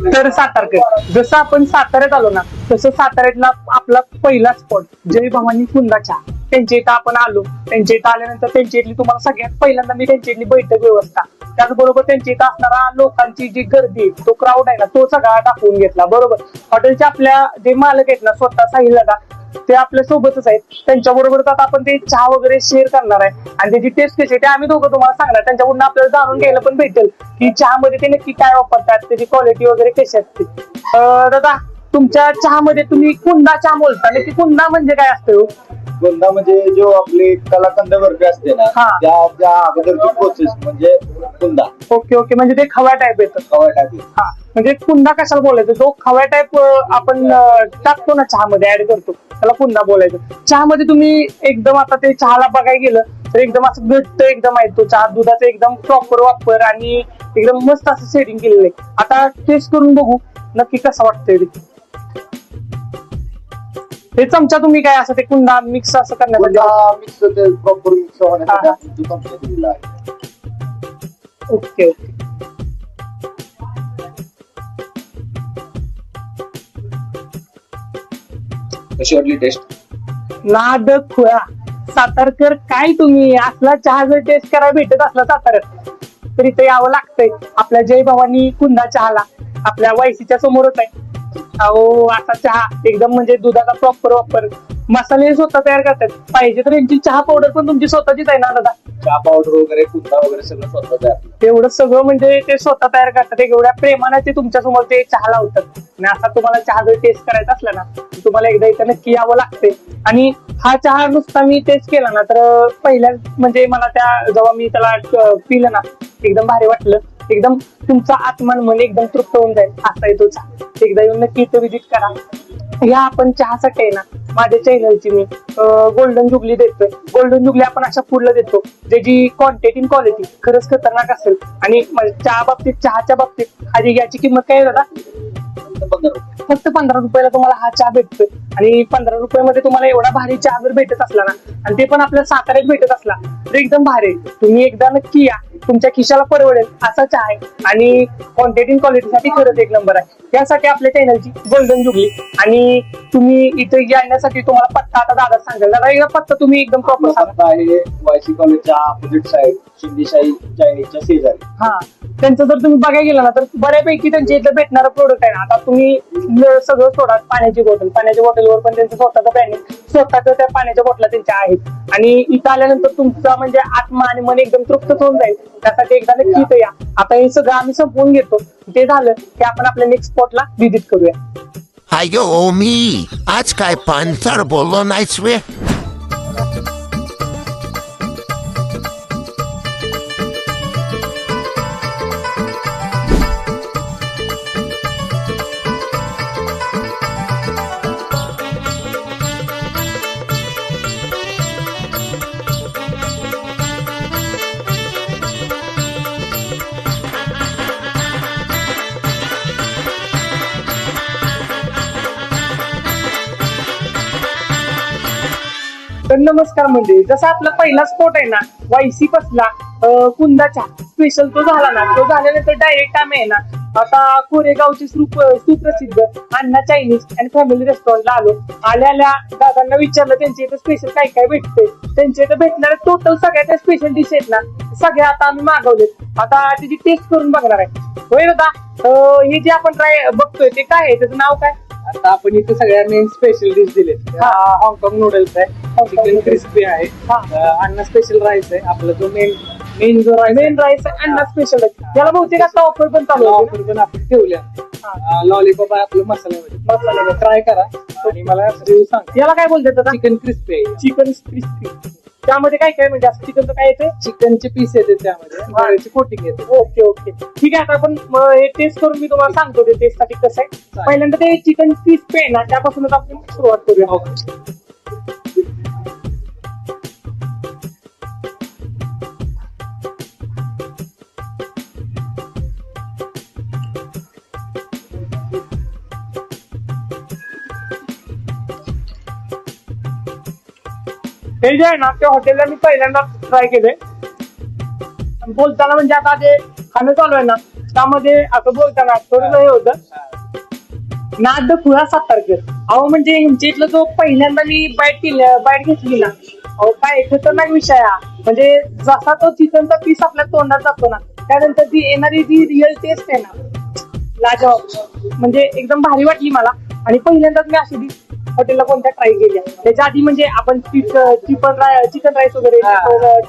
तर सातारकर, जसं आपण साताऱ्यात आलो ना तसं साताऱ्यातला आपला पहिला स्पॉट जय भवानी कुंदा चहा. त्यांच्या इथं आपण आलो. त्यांच्या इथं आल्यानंतर त्यांच्या इथली तुम्हाला सगळ्यात पहिल्यांदा मी त्यांच्या इथली बैठक व्यवस्था, त्याचबरोबर त्यांच्या इथं असणारा लोकांची जी गर्दी, तो क्राऊड आहे ना, तो सगळा दाखवून घेतला. बरोबर, हॉटेलचे आपल्या जे मालक आहेत ना, स्वतः साहिल दादा, ते आपल्या सोबतच आहेत. त्यांच्या बरोबरच आता आपण ते चहा वगैरे शेअर करणार आहे आणि त्याची टेस्ट कशी आहे ते आम्ही दोघं तुम्हाला सांगणार. त्यांच्याकडून आपल्याला जाणून घ्यायला पण भेटेल की चहामध्ये ते नक्की काय वापरतात, त्याची क्वालिटी वगैरे कशी असते. दादा, तुमच्या चहामध्ये तुम्ही कुंदा चहा बोलता, नक्की कुंदा म्हणजे काय असतं? कुंदा म्हणजे जो आपली कलाकंद बर्फी असते ना, हा. त्या अगोदरची प्रोसेस म्हणजे कुंदा. ओके ओके, म्हणजे ते खवा टाईप येतं. खवा टाकली. हा, म्हणजे कुंदा कशाला बोलायचं? जो खवा टाईप आपण टाकतो ना चहामध्ये, ऍड करतो, त्याला कुंदा बोलायचं. चहामध्ये तुम्ही एकदम आता ते चहाला बघायला गेलं तर एकदम असं घट्ट एकदम आहे तो चहा, दुधाचा एकदम प्रॉपर वापर आणि एकदम मस्त असं सेटिंग केलेलं आहे. आता टेस्ट करून बघू नक्की कसं वाटतंय ते. हे चमचा तुम्ही काय असं ते कुंदा मिक्स असं करण्यासाठी? मिक्स होते, प्रॉपर मिक्स होण्यासाठी आपण तो चमचा दिलेला आहे. Okay okay. कशी वाटली टेस्ट? नाद खुळा सातारकर, काय तुम्ही असला चहा जर टेस्ट करायला भेटत असला साताऱ्यात तर इथे यावं लागतंय आपल्या जय भवानी कुंदा चहाला. आपल्या वायसीच्या समोरच आहे. अहो, असा चहा एकदम म्हणजे दुधाचा प्रॉपर वापर, मसाले स्वतः तयार करतात. पाहिजे तर यांची चहा पावडर पण तुमची स्वतःचीच आहे ना दादा? चहा पावडर वगैरे, कुंदा वगैरे सगळं स्वतः तयार. तेवढं सगळं म्हणजे ते स्वतः तयार करतात. एवढ्या प्रेमाने ते तुमच्या समोर ते चहा लावतात. आणि असा तुम्हाला चहा जर टेस्ट करायचा असला ना, तुम्हाला एकदा इथं नक्की यावं लागते. आणि हा चहा नुसता मी टेस्ट केला ना तर पहिल्या म्हणजे मला जेव्हा मी त्याला पिलं ना, एकदम भारी वाटलं. एकदम तुमचा आत्मा मन एकदम तृप्त होऊन जाईल असा आहे तो चहा. एकदा येऊन नक्की इथं विजिट करा. ह्या आपण चहासाठी आहे ना, माझ्या चॅनलची मी गोल्डन जुबली देतोय. गोल्डन जुबली आपण अशा फूडला देतो ज्याची क्वांटिटी आणि क्वालिटी खरंच खतरनाक असेल. आणि चहाच्या बाबतीत आधी याची किंमत काय आहे दादा? फक्त 15 रुपयाला तुम्हाला हा चहा भेटतोय. आणि 15 रुपयामध्ये तुम्हाला एवढा भारी चहा जर भेटत असला ना, आणि ते पण आपल्या साताऱ्यात भेटत असला तर एकदम भारी. तुम्ही एकदा नक्की या, तुमच्या खिशाला परवडेल असा चहा आहे. आणि क्वांटिटी क्वालिटीसाठी खरंच एक नंबर आहे. यासाठी आपल्या चॅनलची गोल्डन जुबली. आणि तुम्ही इथे येण्यासाठी तुम्हाला पत्ता आता दादा सांगेल. दादा एकदा पत्ता तुम्ही एकदम प्रॉपर सांगा. आहे वायसी कॉलेजच्या अपोजिट साईड, शिंदेशाही चायनीजच्या शेजारी. हा, त्यांचं जर तुम्ही बघायला गेला ना तर बऱ्यापैकी त्यांच्या इथं भेटणारं प्रोडक्ट आहे ना. आता तुम्ही सगळं सोडा, पाण्याच्या बॉटलवर पण त्यांचं स्वतःचं ब्रँडिंग, स्वतःच्या त्या पाण्याच्या बॉटला त्यांच्या आहेत. आणि इथं आल्यानंतर तुमचा म्हणजे आत्मा आणि मन एकदम तृप्त होऊन जाईल. त्यासाठी एकदा नक्की इथं या. आता हे सगळं आम्ही संपवून घेतो. ते झालं की आपण आपल्या नेक्स्ट स्पॉटला व्हिजिट करूया. अयो मी आज काय पानसर बोललो नाहीस वे. तर नमस्कार, म्हणजे जसा आपला पहिला स्पॉट आहे ना वायसी पासला कुंदा चहा स्पेशल, तो झाला ना, तो झाल्यानंतर डायरेक्ट आम्ही आहे ना आता कोरेगावचे सुप्रसिद्ध अण्णा चायनीज अँड फॅमिली रेस्टॉरंटला आलो. आल्या दादांना विचारलं त्यांच्या इथे स्पेशल काय काय भेटते. त्यांच्या इथे भेटणारे टोटल सगळ्या त्या स्पेशल डिश आहेत ना, सगळ्या आता आम्ही मागवलेत. आता त्याची टेस्ट करून बघणार आहे. होय दादा, हे जे आपण ट्राय बघतोय ते काय आहे, त्याचं नाव काय? आता आपण इथे सगळ्या मेन स्पेशल डिश दिले. हाँगकाँग नूडल्स आहे, चिकन क्रिस्पी आहे, अण्णा स्पेशल राईस आहे. आपला जो मेन राईस अण्णा स्पेशल आहे. याला बहुतेक आता ऑफर पण चालू आहे. ऑफर पण आपण ठेवल्या. लॉलीपॉप आहे आपलं मसाल्यामध्ये, ट्राय करा आणि मला रिव्ह्यू सांगा. याला काय बोलतात दादा? चिकन क्रिस्पी आहे. Chicken crispy. त्यामध्ये काय काय म्हणजे असं चिकनचं काय येते? चिकनचे पीस येते त्यामध्ये, कोटिंग येते. ओके ओके, ठीक आहे. आता आपण हे टेस्ट करून मी तुम्हाला सांगतो ते टेस्ट साठी कसं आहे. पहिल्यांदा ते चिकन क्रिस्पी आहे ना, त्यापासूनच आपण सुरुवात करूया. हे जे आहे ना, त्या हॉटेलला मी पहिल्यांदा ट्राय केले. बोलताना म्हणजे आता जे खाणं चालू आहे ना, त्यामध्ये असं बोलताना थोडं हे होतं, नाद खुळा सातारकर. अहो म्हणजे ह्यांच्या इथलं जो पहिल्यांदा मी बाईट घेतली ना, अहो काय खतरनाक विषय हा. म्हणजे जसा तो चिकनचा पीस आपल्या तोंडात जातो ना, त्यानंतर ती येणारी जी रिअल टेस्ट आहे ना, लाजवाब. म्हणजे एकदम भारी वाटली मला. आणि पहिल्यांदाच मी अशी हॉटेलला कोणत्या ट्राय केल्या. त्याच्या आधी म्हणजे आपण चिकन राईस वगैरे,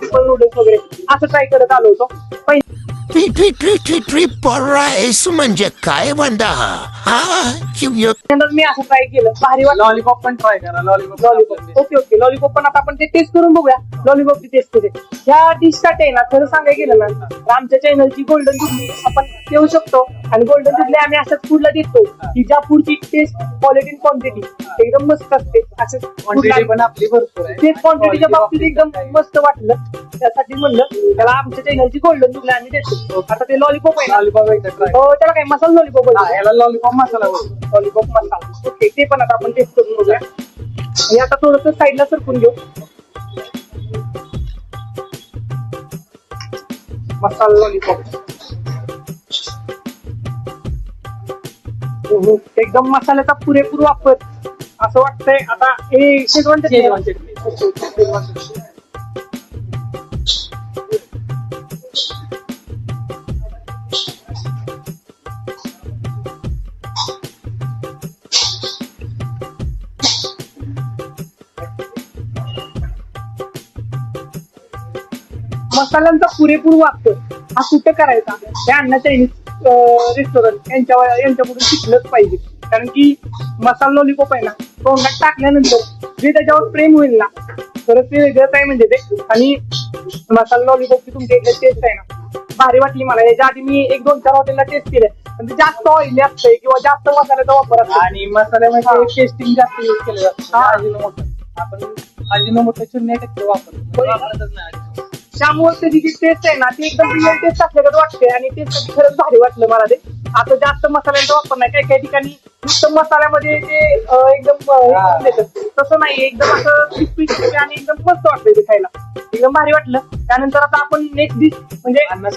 चिकन नूडल्स वगैरे असं ट्राय करत आलो होतो. ट्रिपल राईस म्हणजे काय म्हणता हा? पहिल्यांदाच मी असं ट्राय केलं, भारी वाटलं. लॉलीपॉप पण ट्राय करा. Lollipop, okay. लॉलीपॉप पण आता आपण ते टेस्ट करून बघूया. लॉलीपॉपची टेस्ट करू. ह्या डिश साठी आहे ना, खरं सांगायला गेलं ना, तर आमच्या चॅनलची गोल्डन जुबली आपण देऊ शकतो. आणि गोल्डन जुबली आम्ही अशाच फूडला देतो की ज्या फूडची टेस्ट, क्वालिटी, क्वांटिटी एकदम मस्त असते. असं क्वांटिटी पण आपली भरपूर आहे. तेच क्वांटिटीच्या बाबतीत एकदम मस्त वाटलं. त्यासाठी म्हणलं त्याला आमच्या चॅनलची गोल्डन जुबली आम्ही देतो. आता ते लॉलीपॉप आहे ना, लॉलीपॉप एकदा ट्राय. त्याला काय मसाला लॉलीपॉप याला लॉलीपॉप मसाला बोलतो. लॉलीपॉप मसाला. ओके, ते पण आता आपण टेस्ट करून बघूया. आणि आता थोडस साईडला सरकून घेऊ. मसाला लॉलीपॉप एकदम मसाल्याचा पुरेपूर वापर. असं वाटतंय आता हे शेजवान चटणी. मसाल्यांचा पुरेपूर वापर हा कुठे करायचा, हे अण्णा चायनीज रेस्टॉरंट यांच्याकडून शिकलंच पाहिजे. कारण की मसाला लॉलीपॉप आहे ना, तोंडात टाकल्यानंतर जे त्याच्यावर प्रेम होईल ना, तर ते वेगळंच आहे म्हणजे ते. आणि मसाला लॉलीपॉपची तुमच्या इकडे टेस्ट आहे ना, भारी वाटली मला. याच्या आधी मी 1-2-4 हॉटेलला टेस्ट केले, पण ते जास्त ऑइली असतंय किंवा जास्त मसाल्याचा वापर असतो. आणि मसाल्यामध्ये टेस्टिंग जास्त यूज केलं जातं. अजिनोमोटो आपण अजिनोमोटो 0% वापरतच नाही. त्यामुळे त्याची जी टेस्ट आहे ना, ती एकदम रिअल टेस्ट असल्याकडे वाटते. आणि टेस्ट खरंच भारी वाटलं मला ते. आता जास्त मसाल्यांचा वापर नाही. काही काही ठिकाणी नुसतं मसाल्यामध्ये ते एकदम देतात, तसं नाही. एकदम असं क्रिस्पी आणि एकदम मस्त वाटतंय ते खायला. एकदम भारी वाटलं. त्यानंतर आता आपण नेक्स्ट डिश म्हणजे अण्णा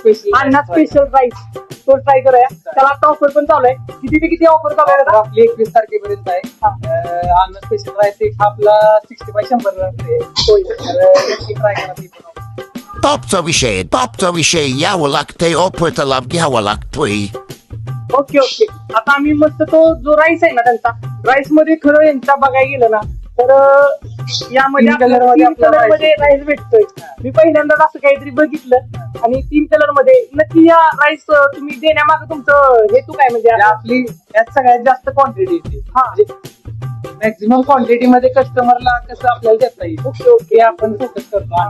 स्पेशल राईस तो ट्राय करूया. त्याला आता ऑफर पण चालू आहे. किती ऑफर चालू आहे आता? आपली 21 तारखेपर्यंत आहे. अण्णा स्पेशल राईस एक आपला 60/100 नक्की ट्राय करा. ती पण टॉपचा विषय यावं लागतंय, ऑफरचा लाभ घ्यावा लागतोय. ओके. आता आम्ही मस्त तो जो राईस आहे ना त्यांचा, राईस मध्ये खरं यांचा बघायला गेलं ना, तर यामध्ये तीन कलर मध्ये राईस भेटतोय. मी पहिल्यांदाच असं काहीतरी बघितलं. आणि 3 कलर मध्ये नक्की या राईस तुम्ही देण्यामागे तुमचं हेतू काय म्हणजे? आपली यात सगळ्यात जास्त क्वांटिटी येते. हा, मॅक्झिमम क्वांटिटी मध्ये कस्टमरला कसं आपल्याला देता येईल. ओके. आपण फोकस करतो.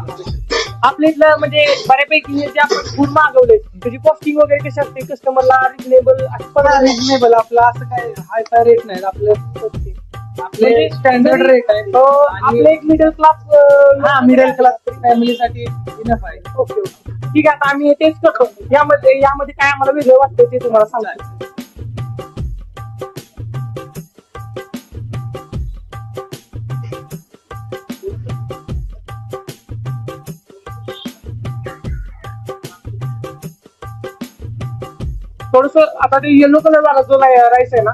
आपल्या इथलं म्हणजे बऱ्यापैकी जे आपण फूड मागवले त्याची कॉस्टिंग वगैरे कशी असते, कस्टमरला रिजनेबल रिजनेबल आपलं असं काय हाय फाय रेट नाही आपलं. आपले स्टँडर्ड रेट आहे. आपलं एक मिडल क्लास मिडल क्लास फॅमिलीसाठी इनफ आहे. ओके. ठीक आहे. आता आम्ही हे टेस्ट करतो. यामध्ये काय आम्हाला वेगळं वाटतं ते तुम्हाला सांगतो. थोडस आता ते येलो कलर वाला जो राईस आहे ना,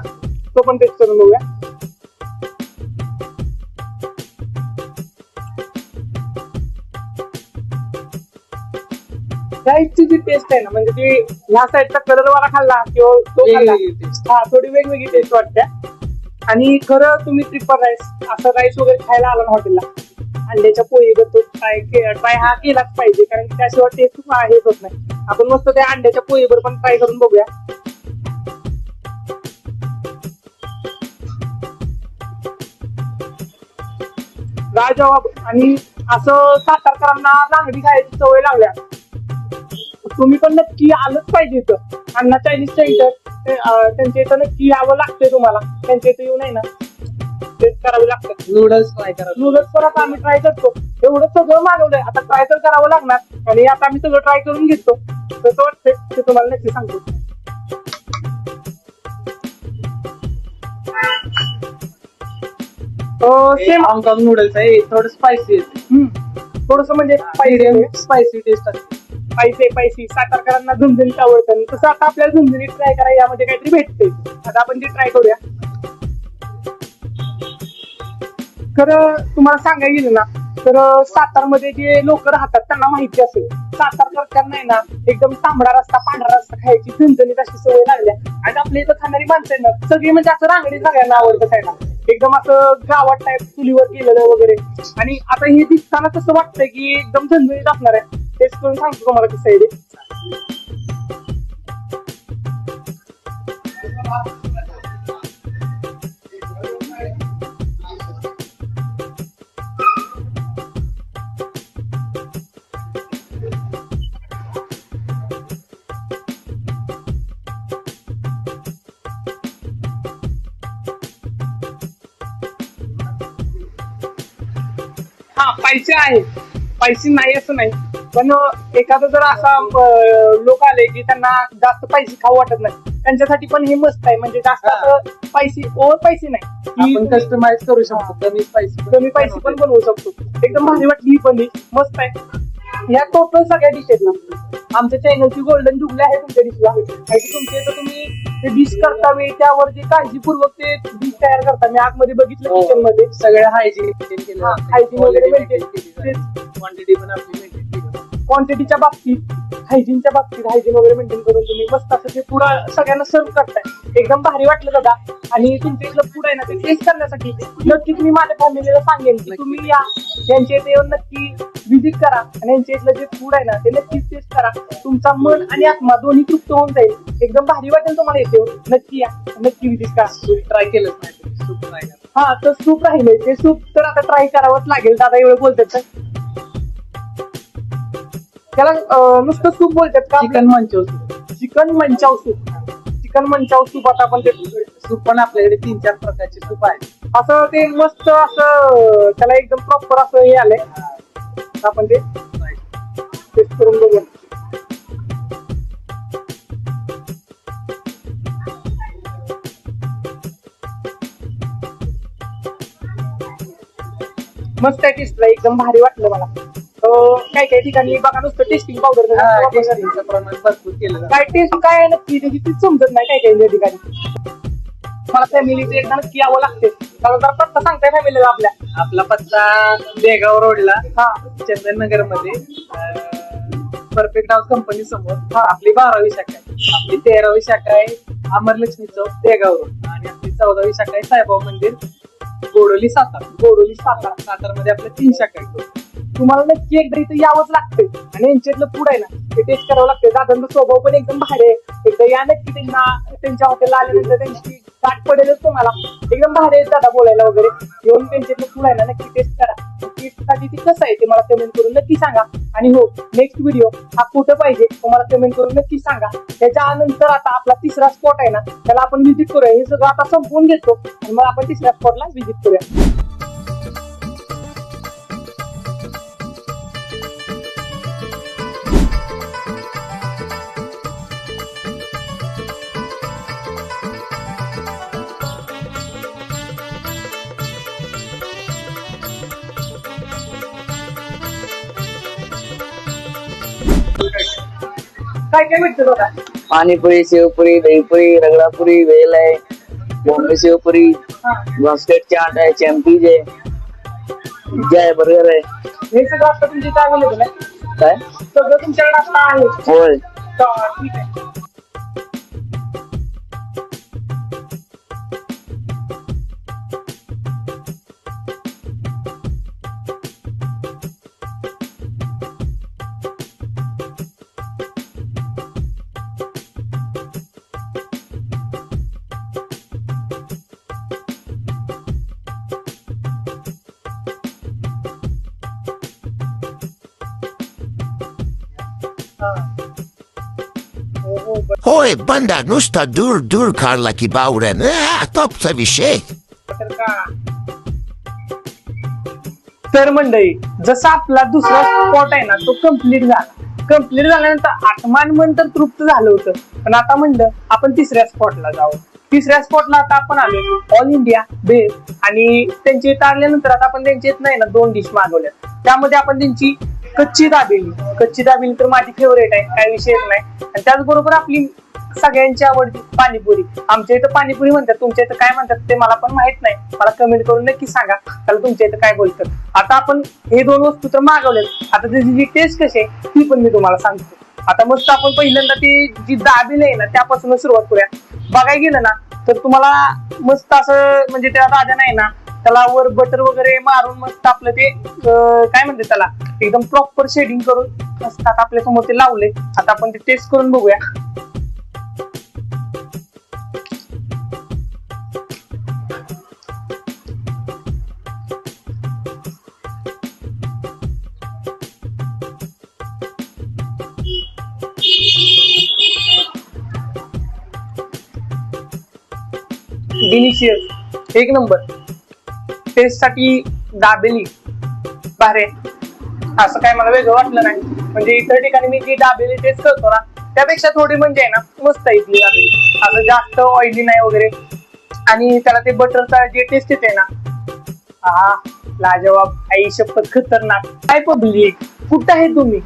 तो पण टेस्ट करून बघूया. राईसची जी टेस्ट आहे ना, म्हणजे ती ह्या साईडचा कलर वाला खाल्ला किंवा तो खाल्ला, थोडी वेगवेगळी टेस्ट वाटते. आणि खरं तुम्ही ट्रिपल राईस असं राईस वगैरे खायला आला ना हॉटेलला, अंड्याच्या पोळीबद्दल ट्राय हा केलाच पाहिजे. कारण की त्याशिवाय टेस्ट हेच होत नाही. आपण मस्त त्या अंड्याच्या पोळीवर पण ट्राय करून बघूया. राजवाब. आणि असं सातारकरांना लांगडी खायची सवय लागल्या, तुम्ही पण नक्की आलंच पाहिजे इथं. अण्णा चायनीज सेंटर त्यांच्या इथं नक्की यावं लागतंय तुम्हाला. त्यांच्या इथं येऊ नाही ना, टेस्ट करावे लागतात. नूडल्स ट्राय करा. नूडल्स पण आता आम्ही ट्राय करतो. एवढं सगळं मागवलंय, आता ट्राय तर करावं लागणार. आणि आता आम्ही सगळं ट्राय करून घेतो. कसं वाटतंय ते तुम्हाला नक्की सांगतो. सेम हाँगकाँग नूडल्स आहे. थोडं स्पायसी आहे. थोडस म्हणजे स्पायसी टेस्ट असते. पैसे पैसे सातारकरांना झुंझुनीत आवडतं तसं आता आपल्याला झुंझुनीत ट्राय करा यामध्ये काहीतरी भेटते आता आपण ते ट्राय करूया. खरं तुम्हाला सांगायला गेलं ना तर सातारमध्ये जे लोक राहतात त्यांना माहिती असेल सातारकरांना आहे ना एकदम तांबडा रस्ता पांढरा रस्ता खायची झणझणीत अशी सवय लागल्या आणि आपल्या इथं खाणारी माणसं आहे ना सगळी म्हणजे असं रांगडी सगळ्यांना आवडतं खायला एकदम असं गावात टाईप चुलीवर केलेलं वगैरे. आणि आता हे दिसताना कसं वाटतंय की एकदम झणझणीत असणार आहे टेस्ट करून सांगतो तुम्हाला कसं आहे ते. हा पैसे आहे पैसे नाही असं नाही पण एखादं जर असा लोक आले की त्यांना जास्त पैसे खाऊ वाटत नाही त्यांच्यासाठी पण हे मस्त आहे म्हणजे जास्त असं पैसे ओव्हर पैसे नाही आपण कस्टमाइज करू शकतो कमी पैसे पण बनवू शकतो. एकदम भारी वाटली ही पण dish. मस्त आहे. ह्या टोटल सगळ्या डिश आहेत ना आमच्या चॅनलची गोल्डन जुबली आहे तुमच्या डिशला आणि तुमच्या इथं तुम्ही ते डिश करता वेळी त्यावर जे काळजीपूर्वक ते डिश तयार करता मी आतमध्ये बघितलं किचन मध्ये सगळ्या हायजीन मेंटेन केलं हायजीन वगैरे maintain केली. क्वांटिटी पण आपली मेंटेन केली. क्वांटिटीच्या बाबतीत हायजीनच्या बाबतीत हायजीन वगैरे मेंटेन करून तुम्ही मस्त असं ते पुढं सगळ्यांना सर्व करताय एकदम भारी वाटलं दादा. आणि तुमच्या इथलं फूड आहे ना ते टेस्ट करण्यासाठी नक्की तुम्ही माझ्या फॅमिलीला सांगेन की तुम्ही या यांच्या इथे येऊन नक्की व्हिजिट करा आणि यांच्या इथलं जे फूड आहे ना ते नक्कीच टेस्ट करा. तुमचा मन आणि आत्मा दोन्ही तृप्त होऊन जाईल एकदम भारी वाटेल तुम्हाला येते नक्की या नक्की व्हिजिट करा. सूप ट्राय केलंच नाही सूप ट्राय करा. हा तर सूप राहिले ते सूप तर आता ट्राय करावंच लागेल दादा एवढं बोलतात तर त्याला नुसतं सूप बोलतात का chicken manchow soup chicken manchow soup chicken manchow soup आता आपण ते सूप पण आपल्याकडे 3-4 प्रकारचे सूप आहेत. असं ते मस्त असं त्याला एकदम प्रॉपर असं हे आलंय आपण ते टेस्ट करून बघूया. मस्त आहे टेस्टला एकदम भारी वाटलं मला. काय काय ठिकाणी बघा नुसतं टेस्टिंग पावडर टेस्टिंगचं प्रमाण भरपूर केलं जातं. काय टेस्ट काय आहे नक्की त्याची तीच समजत नाही काय काय ठिकाणी. मला फॅमिलीचं एकदा नक्की यावं लागते मला जर पत्ता सांगताय फॅमिलीला आपल्या. आपला पत्ता देगाव रोडला हा चंदननगर मध्ये परफेक्ट हाऊस कंपनी समोर आपली 12वी शाखा आहे. आपली 13वी शाखा आहे अमरलक्ष्मी चौक देगाव रोड आणि आपली 14वी शाखा आहे साईबाबा मंदिर गोडोली सातारा. सातारमध्ये आपल्या 3 शाखा आहेत. तुम्हाला नक्की एकदा इथं यावंच लागतंय आणि यांच्यातलं फूड आहे ना ते टेस्ट करावं लागतं. दादांचा स्वभाव पण एकदम भारी आहे. एकदा या नक्की त्यांच्या हॉटेलला आल्यानंतर त्यांची गाठ पडेलच तुम्हाला. एकदम भारी आहे दादा बोलायला वगैरे. येऊन त्यांच्यातलं फूड आहे ना नक्की टेस्ट करा. टेस्ट साठी ते कसं आहे ते मला कमेंट करून नक्की सांगा. आणि हो नेक्स्ट व्हिडिओ हा कुठं पाहिजे तुम्हाला कमेंट करून नक्की सांगा. त्याच्यानंतर आता आपला 3रा स्पॉट आहे ना त्याला आपण व्हिजिट करूया. हे सगळं आता संपवून घेतो आणि मग आपण 3ऱ्या स्पॉटला व्हिजिट करूया. काय काय भेटतं दादा? पानीपुरी शेवपुरी दहीपुरी रगडापुरी वेल आहे बॉम्बे शेवपुरी बास्केट चाट आहे चॅम्पीज आहे पिझ्झा आहे बर्गर आहे. हे सगळं आता तुमच्या इथे अवेलेबल आहे काय सगळं तुमच्याकडे आता आहे. होय ठीक आहे. होय बंदा नुसता दूर दूर काढला की बावऱ्यान तोपचा विषय. तर मंडळी जसा आपला 2रा स्पॉट आहे ना तो कम्प्लीट झाल्यानंतर आत्मान मन तर तृप्त झालं होतं. पण आता म्हणलं आपण 3ऱ्या स्पॉटला जाऊ. 3ऱ्या स्पॉटला आता आपण आलो ऑल इंडिया बेस्ट आणि त्यांच्या इथं आल्यानंतर आता आपण त्यांच्या इथं नाही ना 2 डिश मागवल्या. त्यामध्ये आपण त्यांची कच्ची दाबेली तर माझी फेवरेट आहे, काही विषयच नाही. आणि त्याचबरोबर आपली सगळ्यांची आवडती पाणीपुरी. आमच्या इथं पाणीपुरी म्हणतात, तुमच्या इथं काय म्हणतात ते मला पण माहित नाही. मला कमेंट करून नक्की सांगा त्याला तुमच्या इथं काय बोलतात. आता आपण हे 2 वस्तू तर मागवल्यात, आता त्याची जी टेस्ट कशी आहे ती पण मी तुम्हाला सांगतो. आता मस्त आपण पहिल्यांदा ती जी दाबेली आहे ना त्यापासून सुरुवात करूया. बघायला गेलं ना तर तुम्हाला मस्त असं म्हणजे त्या राजा नाही ना त्याला वर बटर वगैरे मारून मस्त आपलं ते काय म्हणते त्याला एकदम प्रॉपर शेडिंग करून मस्त आता आपल्या समोर ते लावले. आता आपण ते टेस्ट करून बघूया. डिलिशियस, एक नंबर. टेस्ट साठी दाबेली भारे, असं काय मला वेगळं वाटलं नाही. म्हणजे इतर ठिकाणी मी जी दाबेली टेस्ट करतो ना त्यापेक्षा थोडी म्हणजे आहे ना मस्त आहे इथली दाबेली. असं जास्त ऑइली नाही वगैरे. आणि त्याला ते बटरचा जे टेस्ट येते ना, हा लाजवाब, आई शपथ खतरनाक. काय पब्लिक, कुठं आहे तुम्ही?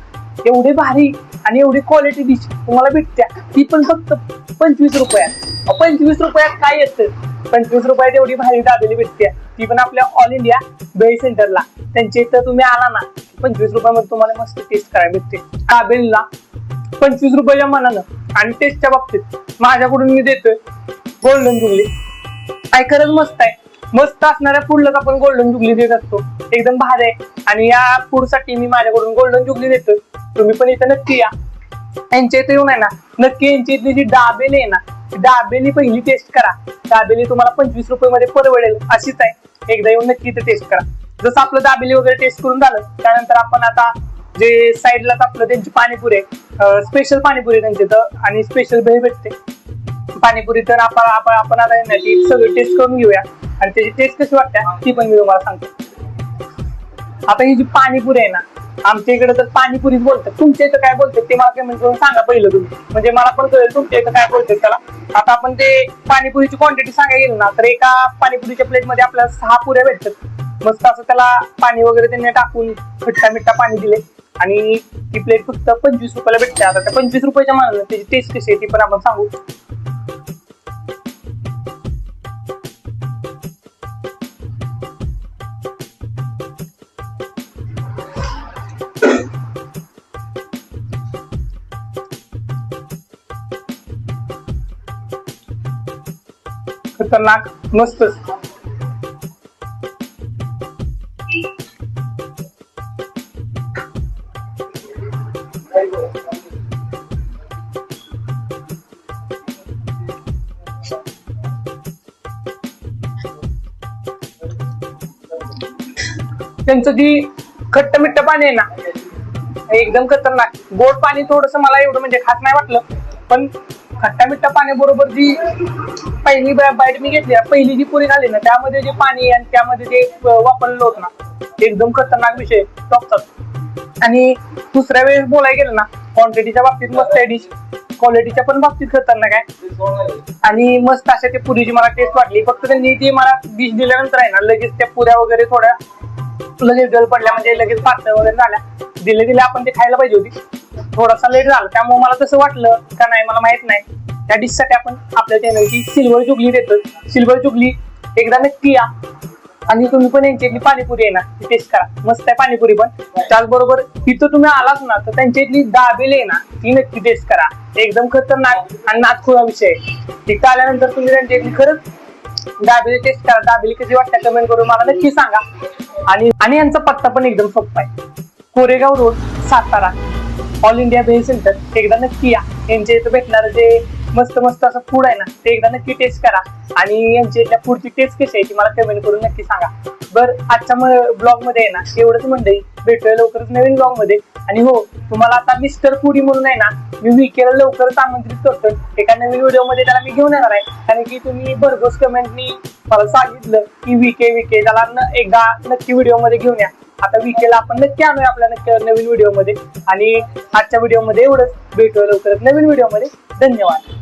एवढे भारी आणि एवढी क्वालिटी डिश तुम्हाला भेटत्या, ती पण फक्त 25 रुपयात. 25 रुपयात काय येतं? 25 रुपयात एवढी भारी दाबेली भेटते, ती पण आपल्या ऑल इंडिया भेळ सेंटरला. त्यांच्या इथं तुम्ही आला ना 25 रुपयामध्ये तुम्हाला मस्त टेस्ट करायला भेटते. दाबेलीला 25 रुपयाच्या मनानं. आणि टेस्टच्या बाबतीत माझ्याकडून मी देतोय गोल्डन जुबली. काय खरंच मस्त आहे. मस्त असणाऱ्या फूडलाच आपण गोल्डन जुबली देत असतो, एकदम भारी आहे. आणि या फूड साठी मी माझ्याकडून गोल्डन जुबली देतोय. तुम्ही पण इथं नक्की या, यांच्या इथे येऊन आहे ना नक्की यांची इथली जी दाबेली आहे ना दाबेली पहिली टेस्ट करा. दाबेली तुम्हाला 25 रुपये परवडेल अशीच आहे. एकदा येऊन नक्की इथे टेस्ट करा. जसं आपलं दाबेली वगैरे टेस्ट करून झालं त्यानंतर आपण आता जे साईडलाच आपलं त्यांची पाणीपुरी आहे, स्पेशल पाणीपुरी त्यांची इथं आणि स्पेशल भेळ भेटते. पाणीपुरी तर आपण आता ती सगळी टेस्ट करून घेऊया आणि त्याची टेस्ट कशी वाटते ती पण मी तुम्हाला सांगतो. आता ही जी पाणीपुरी आहे ना आमच्या इकडे तर पाणीपुरीच बोलतात, तुमच्या इथं काय बोलतात ते मला कमेंट करून सांगा पहिलं तुम्ही, म्हणजे मला पण कळेल तुमच्या इथं काय बोलतात त्याला. आता आपण ते पाणीपुरीची क्वांटिटी सांगायला गेलो ना तर एका पाणीपुरीच्या प्लेटमध्ये आपल्याला 6 पुऱ्या भेटतात. मस्त असं त्याला पाणी वगैरे त्यांनी टाकून खट्टा मिठ्ठा पाणी दिले आणि ती प्लेट फक्त 25 रुपयाला भेटते. आता त्या 25 रुपयाच्या मानानं त्याची टेस्ट कशी आहे ती पण आपण सांगू. खतरनाक, मस्तच. त्यांचं जी खट्ट मिठ्ठ पाणी आहे ना एकदम खतरनाक. गोड पाणी थोडस मला एवढं म्हणजे खास नाही वाटलं, पण खट्टा मिठ्ठा पाण्याबरोबर जी पहिली बाईट मी घेतली, पहिली जी पुरी झाली ना त्यामध्ये जे पाणी आणि त्यामध्ये जे वापरलेलं होतं ना एकदम खतरनाक विषय टॉपचा. आणि दुसऱ्या वेळेस बोलायला गेलं ना क्वांटिटीच्या बाबतीत मस्त आहे डिश, क्वालिटीच्या पण बाबतीत खतरनाक आहे. आणि मस्त अशा त्या पुरीची मला टेस्ट वाटली. फक्त त्यांनी ती मला डिश दिल्यानंतर आहे ना लगेच त्या पुऱ्या वगैरे थोड्या लगेच गल पडल्या, म्हणजे लगेच पातळ वगैरे झाल्या. दिले आपण ते खायला पाहिजे होती, थोडासा लेट झाला त्यामुळे मला तसं वाटलं का नाही मला माहित नाही. त्या डिश साठी आपण आपल्या चॅनलची सिल्वर जुबली देतोय. सिल्वर जुबली एकदा नक्की या आणि तुम्ही पण यांची इथली पाणीपुरी आहे ना ती टेस्ट करा, मस्त आहे पाणीपुरी पण. त्याचबरोबर इथं तुम्ही आलात ना तर त्यांची इथली दाबेली आहे ना ती नक्की टेस्ट करा, एकदम खतरनाक आणि नादखुळा विषय. तिथं आल्यानंतर तुम्ही त्यांची इथली खरंच दाबेली टेस्ट करा. दाबेली कशी वाटते कमेंट करून मला नक्की सांगा. आणि यांचा पत्ता पण एकदम सोपा आहे, Koregaon road, Satara, all India bhel centre. एकदा नक्की या, यांच्या इथं भेटणार जे मस्त मस्त असं फूड आहे ना ते एकदा नक्की टेस्ट करा. आणि यांच्या इथल्या फूडची टेस्ट कशी आहे ती मला कमेंट करून नक्की सांगा. बरं, आजच्या ब्लॉग मध्ये आहे ना एवढंच मंडळी. भेटूया लवकरच नवीन ब्लॉग मध्ये. आणि हो, तुम्हाला आता मिस्टर फूडी म्हणून आहे ना मी विकेला लवकरच आमंत्रित करतो एका नवीन व्हिडिओ मध्ये. त्याला मी घेऊन येणार आहे, कारण की तुम्ही भरघोस कमेंटनी मला सांगितलं की विके त्याला एकदा नक्की व्हिडिओ मध्ये घेऊन या. आता विकेला आपण नक्की आणूया आपल्या नवीन व्हिडिओ मध्ये. आणि आजच्या व्हिडिओ मध्ये एवढंच. भेटूया लवकरच नवीन व्हिडिओ मध्ये. धन्यवाद.